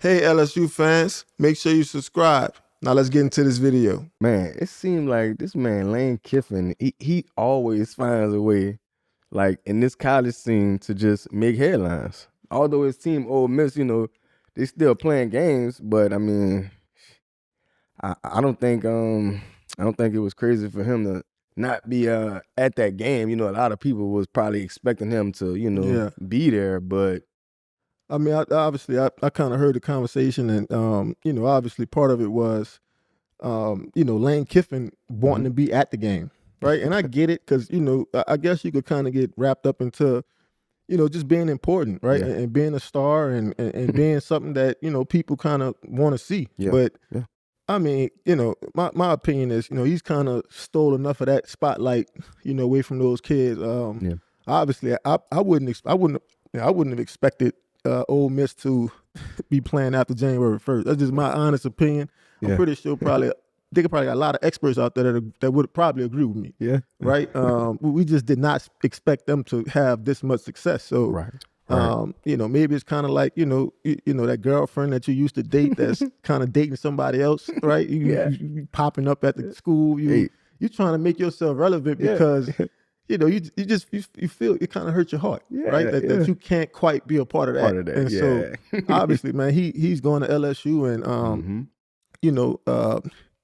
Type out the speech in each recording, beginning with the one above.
Hey LSU fans, make sure you subscribe. Now let's get into this video. Man, it seemed like this man, Lane Kiffin, he always finds a way, like in this college scene, to just make headlines. Although his team, Ole Miss, they still playing games, but I mean, I don't think it was crazy for him to not be at that game. A lot of people was probably expecting him to, be there, but I mean, I kind of heard the conversation, and obviously part of it was, Lane Kiffin wanting to be at the game, right? And I get it because I guess you could kind of get wrapped up into, just being important, right? Yeah. And being a star and being something that people kind of want to see. Yeah. But Yeah. I mean, my opinion is, he's kind of stole enough of that spotlight, away from those kids. Obviously, I wouldn't have expected Ole Miss to be playing after January 1st. That's just my honest opinion. Yeah. I'm pretty sure they could probably got a lot of experts out there that would probably agree with me. Yeah. Right. We just did not expect them to have this much success. So, Right. Maybe it's kind of like that girlfriend that you used to date that's kind of dating somebody else, right? You popping up at the school. You trying to make yourself relevant because. You feel it kind of hurts your heart, right? That you can't quite be a part of that. And so obviously, man, he's going to LSU, and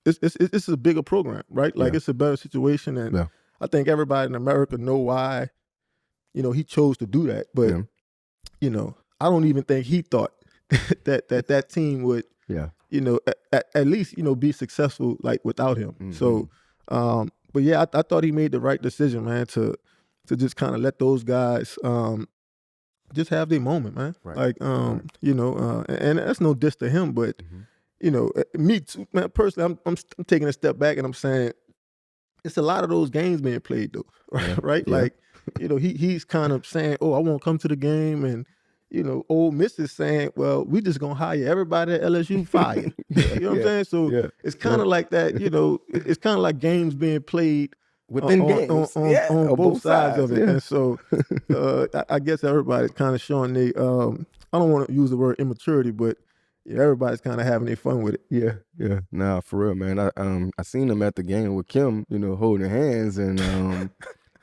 it's a bigger program, right? Like it's a better situation, and I think everybody in America know why, he chose to do that. But I don't even think he thought that team would, at least be successful like without him. So. But yeah, I thought he made the right decision, man, to just kind of let those guys just have their moment, man. Right. Like, and that's no diss to him, but me too, man. Personally, I'm taking a step back and I'm saying it's a lot of those games being played though, right? Yeah. Like, he's kind of saying, oh, I won't come to the game, and Ole Miss is saying, well, we just gonna hire everybody at LSU fired. You know what I'm saying? So it's kind of like that, it's kind of like games being played within games on both sides of it. Yeah. And so I guess everybody's kind of showing I don't want to use the word immaturity, but everybody's kind of having their fun with it. Yeah. Nah, for real, man. I seen them at the game with Kim, holding hands, and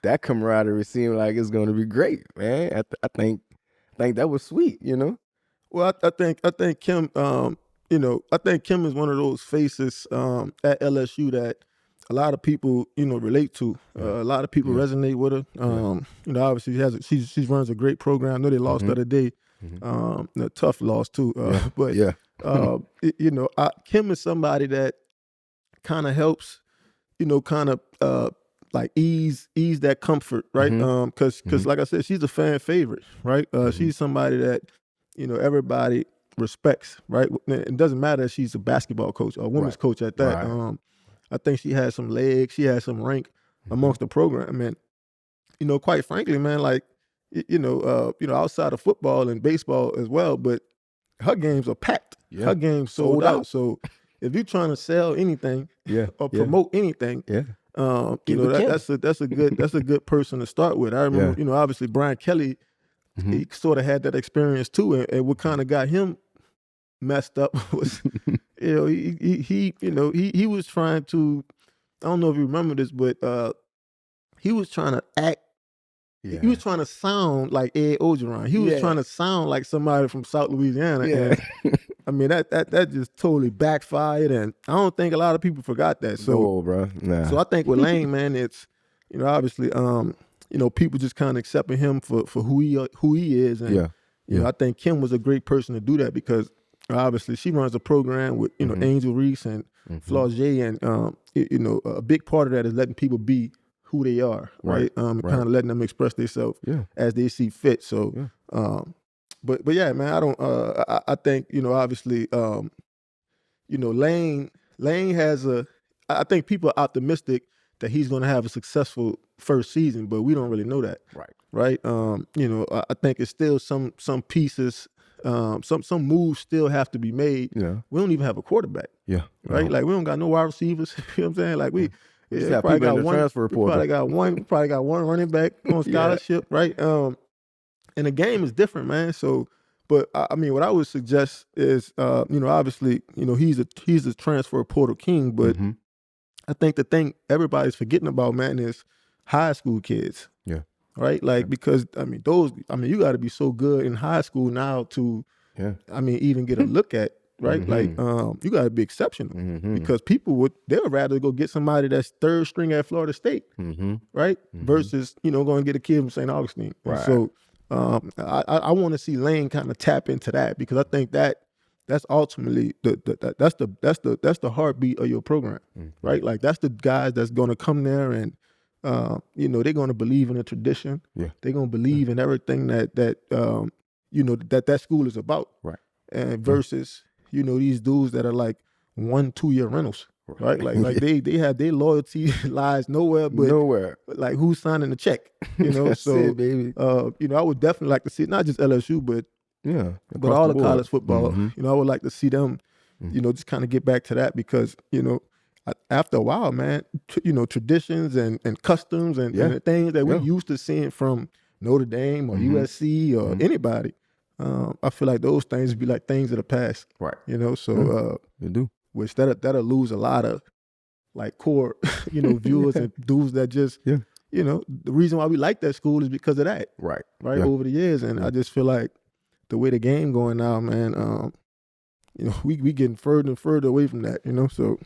that camaraderie seemed like it's gonna be great, man. I think that was sweet, Well, I think Kim, I think Kim is one of those faces at LSU that a lot of people, relate to. A lot of people resonate with her. Obviously she runs a great program. I know they lost the other day, a tough loss too. But Kim is somebody that kind of helps, like ease that comfort, right? Because like I said, she's a fan favorite, right? She's somebody that everybody respects, right? It doesn't matter if she's a basketball coach or a women's coach at that. Right. I think she has some legs, she has some rank amongst the program, and quite frankly, man, like outside of football and baseball as well, but her games are packed. Yeah. Her games sold out. So if you're trying to sell anything or promote anything, that's a good person to start with. I remember, obviously Brian Kelly, he sort of had that experience too, and what kind of got him messed up was, he was trying to, I don't know if you remember this, but he was trying to act. Yeah. He was trying to sound like Ed Ogeron. He was trying to sound like somebody from South Louisiana. Yeah. And, I mean, that just totally backfired, and I don't think a lot of people forgot that. So, bro. Nah. So I think with Lane, man, it's obviously people just kind of accepting him for who he is, and I think Kim was a great person to do that because obviously she runs a program with Angel Reese and Flaugier, and a big part of that is letting people be who they are, right? And kind of letting them express themselves as they see fit. So, but yeah, man, I don't. I think obviously, Lane has a. I think people are optimistic that he's going to have a successful first season, but we don't really know that, right? I think it's still some pieces, some moves still have to be made. Yeah, we don't even have a quarterback. Yeah, right. No. Like we don't got no wide receivers. You know what I'm saying? Like we. Yeah, probably got one transfer portal. Probably got one running back on scholarship, right? And the game is different, man. So But I mean, what I would suggest is, obviously, he's a transfer portal king, but I think the thing everybody's forgetting about, man, is high school kids. Yeah. Right? Like, because, you got to be so good in high school now to, even get a look at, right? Like, you got to be exceptional because they would rather go get somebody that's third string at Florida State, right? Versus, going to get a kid from St. Augustine. Right. So I want to see Lane kind of tap into that because I think that's ultimately that's the heartbeat of your program, right? Like, that's the guys that's going to come there and they're going to believe in the tradition. Yeah. They're going to believe in everything that school is about. Right. And versus, these dudes that are like 1-2 year rentals, right? Like they have their loyalty lies nowhere but like who's signing the check, That's so it, baby. I would definitely like to see not just LSU, but all the college football. I would like to see them, just kind of get back to that because, after a while, man, traditions and customs and the things that we used to seeing from Notre Dame or USC or anybody, I feel like those things be like things of the past. Right. So they do. Which that'll lose a lot of like core, viewers and dudes that just, the reason why we like that school is because of that. Right. Over the years. And I just feel like the way the game going now, man, we getting further and further away from that, so.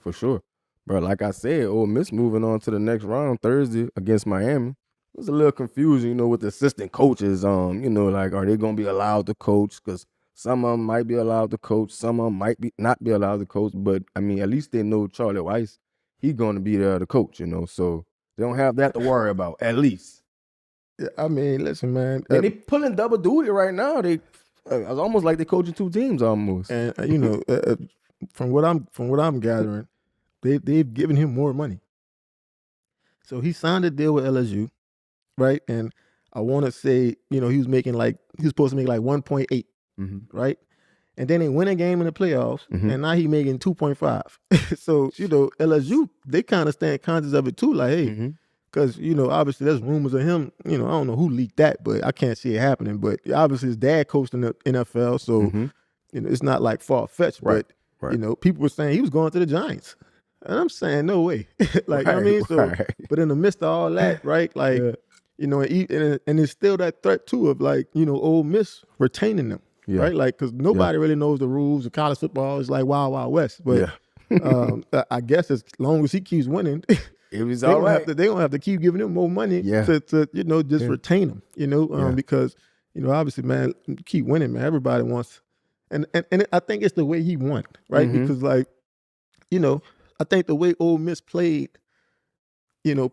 For sure. Bro, like I said, Ole Miss moving on to the next round Thursday against Miami. It was a little confusing, with the assistant coaches, like, are they going to be allowed to coach? Because some of them might be allowed to coach. Some of them might not be allowed to coach. But, at least they know Charlie Weiss, he's going to be there to coach, so they don't have that to worry about, at least. Yeah, listen, man. And they pulling double duty right now. It's almost like they're coaching two teams almost. And, from what I'm gathering, they've given him more money. So he signed a deal with LSU, right? And I want to say, he was supposed to make like 1.8, right? And then they win a game in the playoffs, and now he making 2.5. So, LSU, they kind of stand conscious of it too, like, hey, because, obviously there's rumors of him, I don't know who leaked that, but I can't see it happening. But obviously his dad coached in the NFL, so, it's not like far-fetched, right. but, people were saying he was going to the Giants. And I'm saying, no way. But in the midst of all that, right, like, and it's still that threat too of like, Ole Miss retaining them, right? Like, because nobody really knows the rules of college football. It's like Wild Wild West. But I guess as long as he keeps winning, it was all right. They're going to have to keep giving him more money to just retain him, because, obviously, man, keep winning, man. Everybody wants, and I think it's the way he won, right? Because, like, I think the way Ole Miss played,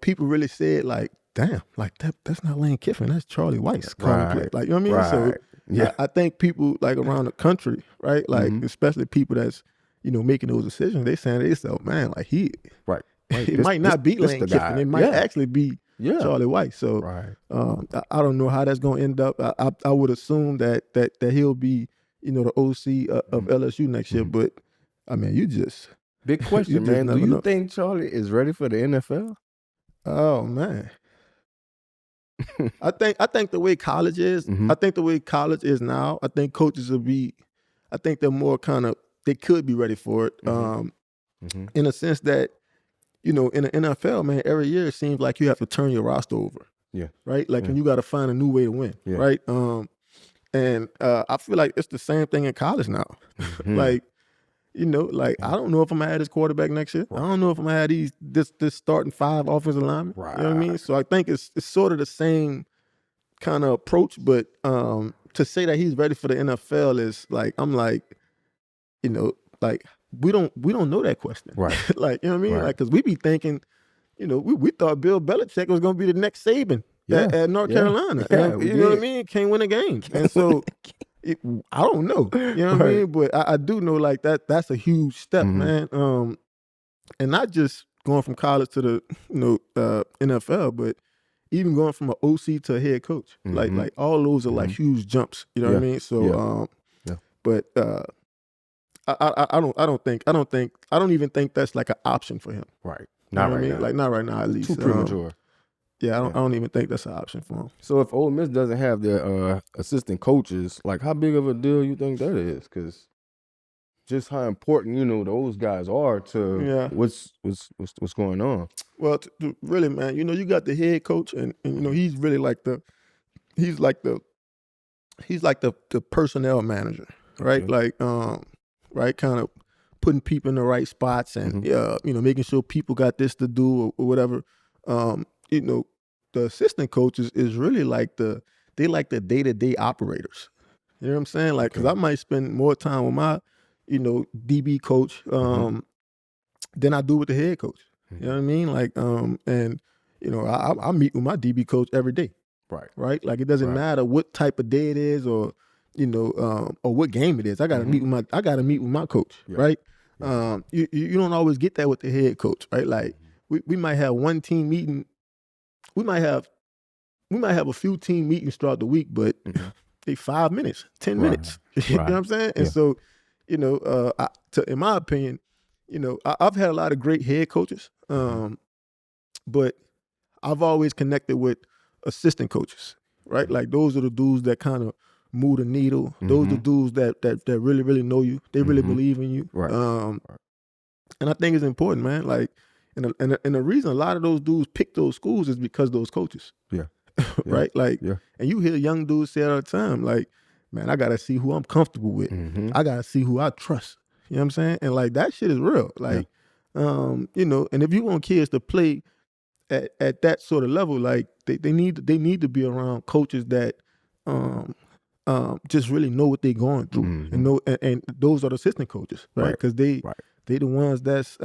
people really said like, damn, like that's not Lane Kiffin, that's Charlie Weiss calling play. Like, you know what I mean? So I think people like around the country, right? Like, especially people that's, making those decisions, they saying to themselves, man, like it might not be Lane Kiffin. It might actually be Charlie Weiss. So I don't know how that's going to end up. I would assume that he'll be, the OC of LSU next year. But you just... Big question, man. Do you think Charlie is ready for the NFL? Oh, man. I think the way college is, I think the way college is now, I think coaches I think they're more they could be ready for it. In a sense that, in the NFL, man, every year it seems like you have to turn your roster over. Yeah. Right? Like, and you got to find a new way to win. Yeah. Right? And I feel like it's the same thing in college now. Like, I don't know if I'm going to have this quarterback next year. Right. I don't know if I'm going to have this starting 5 offensive linemen. Right. You know what I mean? So I think it's sort of the same kind of approach, but to say that he's ready for the NFL is like, I'm like, like we don't know that question. Right. Like, you know what I mean? Right. Like, because we be thinking, we thought Bill Belichick was going to be the next Saban at North Carolina. Yeah, you know what I mean? Can't win a game. And so... I don't know, you know what I mean? But I do know like that's a huge step, man. And not just going from college to the NFL, but even going from an OC to a head coach. Like all those are like huge jumps, you know what I mean? So but I don't even think that's like an option for him. Right. Not right now. Like not right now at least. Too premature. Yeah, I don't even think that's an option for him. So if Ole Miss doesn't have their assistant coaches, like how big of a deal you think that is? Because just how important those guys are to what's going on. Well, really, man, you got the head coach, and he's really like the personnel manager, right? Okay. Like right, kind of putting people in the right spots, and making sure people got this to do or whatever. The assistant coaches is really like the day-to-day operators. You know what I'm saying? Like, because I might spend more time with my DB coach than I do with the head coach. You know what I mean? Like, and I meet with my DB coach every day. Right. Like, it doesn't matter what type of day it is, or or what game it is. I gotta meet with my coach. Right. You don't always get that with the head coach. Right. Like, we might have one team meeting. We might have a few team meetings throughout the week, but they 5 minutes, 10 minutes. You know what I'm saying? And so, in my opinion, I've had a lot of great head coaches, but I've always connected with assistant coaches, right? Like, those are the dudes that kind of move the needle. Those are the dudes that really, really know you. They really believe in you. And I think it's important, man. Like, and the reason a lot of those dudes pick those schools is because of those coaches. Right? Like, and you hear young dudes say all the time, like, man, I gotta see who I'm comfortable with. I gotta see who I trust. You know what I'm saying? And like, that shit is real. Like, and if you want kids to play at that sort of level, like, they need to be around coaches that just really know what they're going through, and those are the assistant coaches, right? Because they the ones that's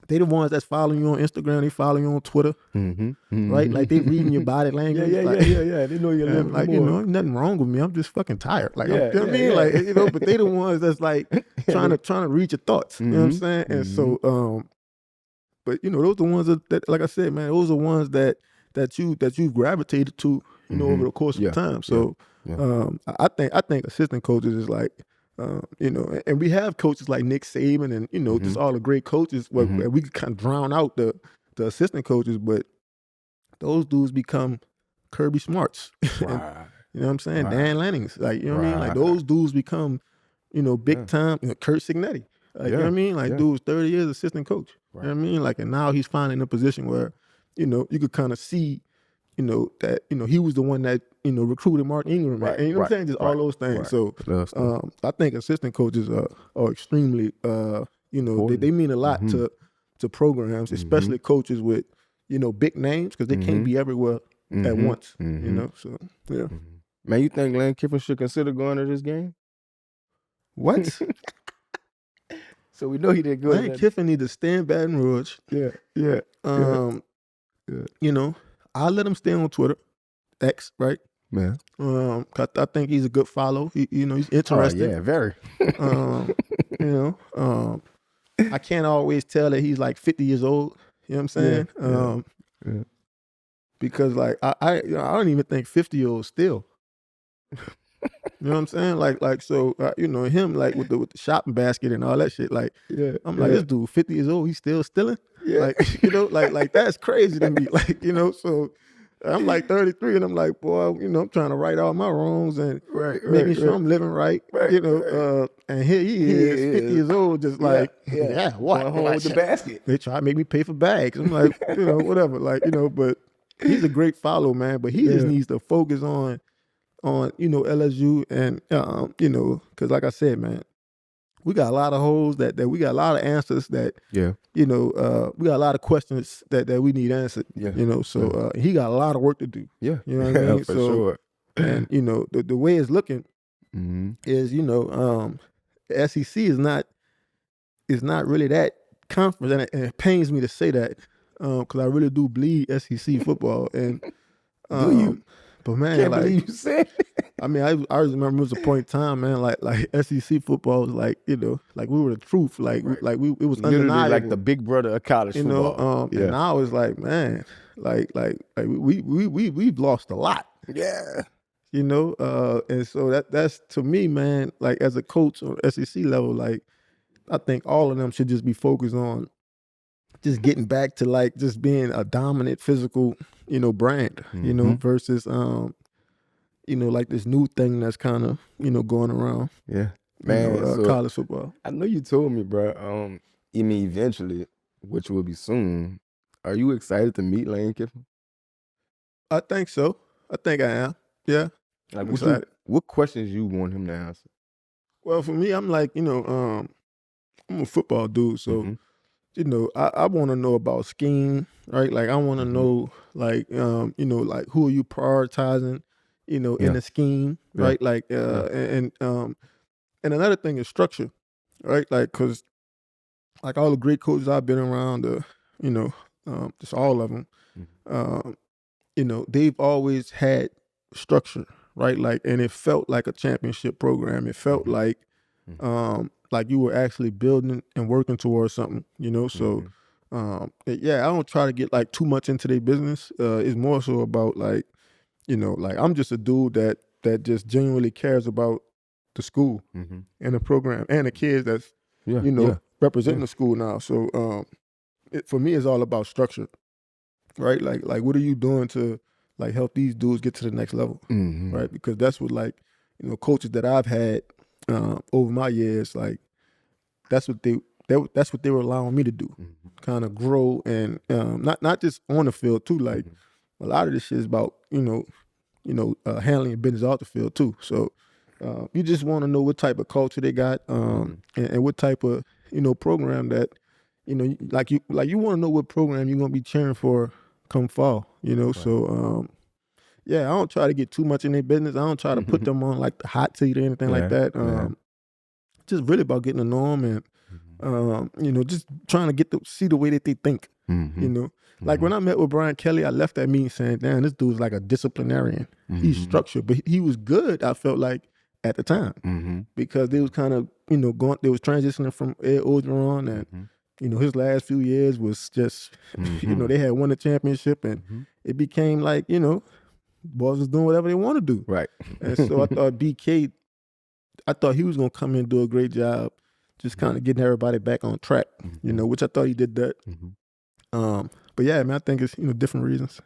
they the ones that's following you on Instagram, they follow you on Twitter, right? Like, they reading your body language. They know you're living like, more. nothing wrong with me. I'm just fucking tired. Like, you know what I mean? Like, but they the ones that's like trying to read your thoughts. You know what I'm saying? And so, but those are the ones that, like I said, man, those are ones that you've gravitated to, over the course of time. So, I think assistant coaches is like, and we have coaches like Nick Saban and just all the great coaches where we kind of drown out the assistant coaches, but those dudes become Kirby Smarts. And, you know what I'm saying? Dan Lanning's, like, you know what I mean? Like, those dudes become, big time, Kurt Signetti. Like, you know what I mean? Like, dude's 30 years assistant coach. You know what I mean? Like, and now he's finally in a position where, you could kind of see, that, he was the one that, recruited Mark Ingram. And you know what I'm saying? Just all those things. So, I think assistant coaches are extremely, they mean a lot to programs, especially coaches with, big names, because they can't be everywhere at once, so, yeah. Man, you think Lane Kiffin should consider going to this game? What? So we know he did good. Lane Kiffin need to stay in Baton Rouge. I'll let him stay on Twitter, X, right? Man. 'Cause I think he's a good follow. He's interesting. Oh, yeah, very. I can't always tell that he's like 50 years old. You know what I'm saying? Because, like, I don't even think 50-year-olds still. You know what I'm saying? Like so, him, like, with the shopping basket and all that shit. Like, I'm like, this dude 50 years old, he's still stealing. Like, like that's crazy to me. Like, so I'm like 33, and I'm like, boy, I'm trying to right all my wrongs and making sure I'm living right. And here he is, 50 years old, just like, what? Going home with the basket. They try to make me pay for bags. I'm like, whatever. Like, but he's a great follow, man. But he just needs to focus on LSU, and because, like I said, man, we got a lot of holes that we got a lot of answers that we got a lot of questions that we need answered. So he got a lot of work to do. You know what I mean? For sure. And the way it's looking is the SEC is not really that conference, and it pains me to say that because I really do bleed SEC football. And do you? But, man, can't like, believe you said it. I mean, I remember it was a point in time, man. Like SEC football was like, like we were the truth. Like, it was literally undeniable. like the big brother of college football. And now it's like, man, like we've lost a lot. Yeah. And so that's to me, man. Like, as a coach on SEC level, like, I think all of them should just be focused on just getting back to like just being a dominant physical, brand, versus like this new thing that's kind of, going around. Yeah. Man, so college football. I know you told me, bro. I mean, eventually, which will be soon. Are you excited to meet Lane Kiffin? I think so. I think I am. Yeah. Like, what questions you want him to answer? Well, for me, I'm like, I'm a football dude, so I want to know about scheme, right? Like, I want to know, like, like who are you prioritizing, in the scheme, right? Like, and another thing is structure, right? Like, cause like all the great coaches I've been around, just all of them, they've always had structure, right? Like, and it felt like a championship program. It felt like you were actually building and working towards something, So, I don't try to get like too much into their business. It's more so about like, like I'm just a dude that just genuinely cares about the school and the program and the kids that's, representing the school now. So, for me, it's all about structure, right? Like what are you doing to like help these dudes get to the next level, right? Because that's what like, coaches that I've had over my years, like that's what they were allowing me to do, kind of grow and not just on the field too. Like a lot of this shit is about handling business off the field too. So you just want to know what type of culture they got and what type of program that you want to know what program you're gonna be cheering for come fall. Right. So I don't try to get too much in their business. I don't try to put them on like the hot seat or anything like that. Just really about getting to know them and just trying to see the way that they think. Like when I met with Brian Kelly, I left that meeting saying, "Damn, this dude's like a disciplinarian. He's structured, but he was good." I felt like at the time because they was kind of they was transitioning from Ed Orgeron and his last few years was just they had won the championship and it became like boys was doing whatever they want to do. Right. And so I thought BK, I thought he was gonna come in and do a great job, just kind of getting everybody back on track. Which I thought he did that. But yeah, man, I think it's different reasons.